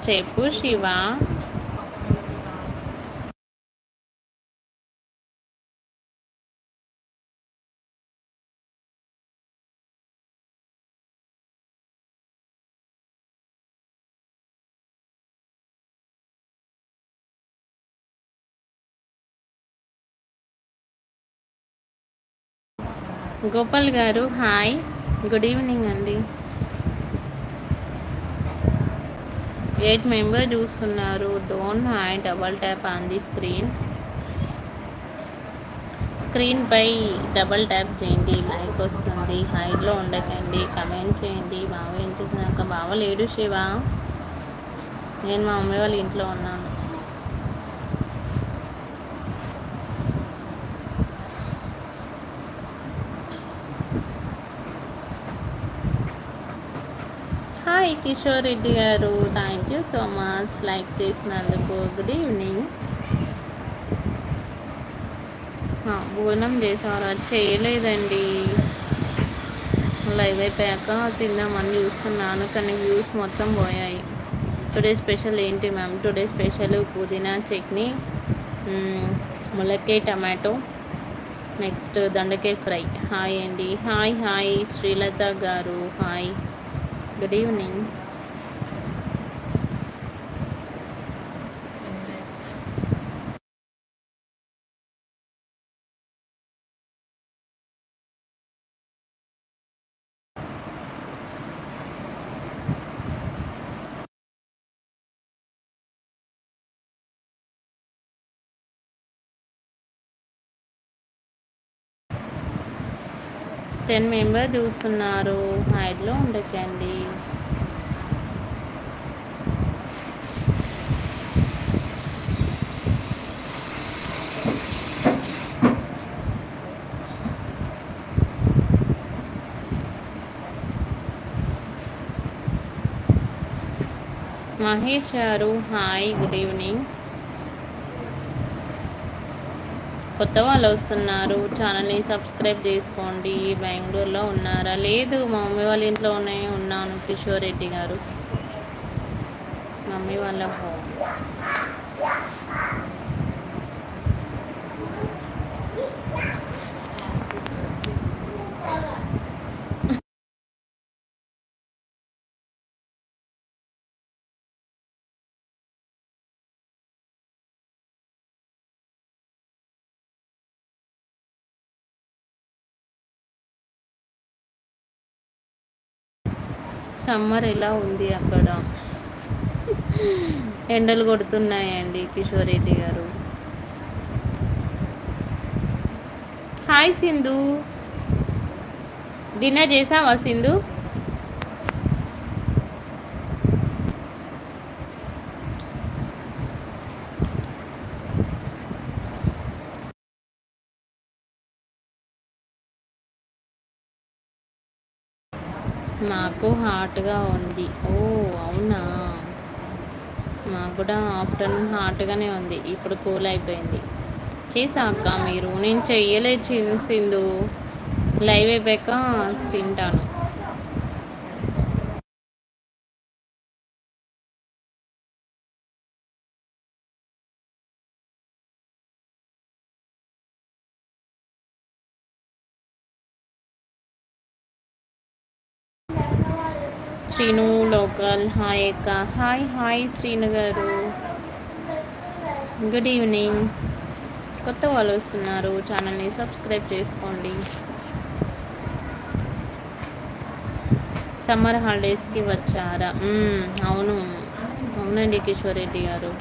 చెప్పు శివ. గోపాల్ గారు hi, good evening అండి. 8 మెంబర్ చూస్తున్నారు. Don't hi, double tap on the screen. స్క్రీన్పై డబల్ ట్యాప్ చేయండి, లైక్ వస్తుంది. హైడ్లో ఉండకండి, కమెంట్ చేయండి. బావ ఏం చేసినాక బావ లేడు శివ, నేను మా మమ్మీ వాళ్ళ ఇంట్లో ఉన్నాను. హాయ్ కిషోర్ రెడ్డి గారు, thank you so much like చేసినందుకు. Good evening. భోజనం చేసేవారు చేయలేదండి, లైవ్ అయిపోయాక తిందామని చూస్తున్నాను కానీ వ్యూస్ మొత్తం పోయాయి. టుడే స్పెషల్ ఏంటి మ్యామ్? టుడే స్పెషల్ పుదీనా చట్నీ, ములక్కాయ టమాటో, నెక్స్ట్ దొండకాయ ఫ్రై. హాయ్ అండి, హాయ్ హాయ్ శ్రీలత గారు hi, good evening. Ten member చూస్తున్నారు, హైడ్లో ఉండకండి. మహేష్ గారు హాయ్, గుడ్ ఈవినింగ్. కొత్త వాళ్ళు వస్తున్నారు, ఛానల్ని సబ్స్క్రైబ్ చేసుకోండి. బెంగళూరులో ఉన్నారా? లేదు, మా మమ్మీ వాళ్ళ ఇంట్లోనే ఉన్నాను కిషోర్ రెడ్డి గారు, మమ్మీ వాళ్ళ హోమ్. సమ్మర్ ఎలా ఉంది అక్కడ? ఎండలు కొడుతున్నాయండి కిషోర్ రెడ్డి గారు. హాయ్ సింధు, డిన్నర్ చేసావా సింధు? నాకు హాట్గా ఉంది. ఓ అవునా, మాకు కూడా ఆఫ్టర్నూన్ హాట్గానే ఉంది, ఇప్పుడు కూల్ అయిపోయింది. చేసాక మీరు? నేను చెయ్యలేదు సింధు, లైవ్ అయిపోయాక తింటాను. శ్రీను లోకల్ హాయ్ అక్క, హాయ్ హాయ్ శ్రీను గారు, గుడ్ ఈవినింగ్. కొత్త వాళ్ళు వస్తున్నారు, ఛానల్ని సబ్స్క్రైబ్ చేసుకోండి. సమ్మర్ హాలిడేస్కి వచ్చారా? అవును అవునండి కిషోర్ రెడ్డి గారు.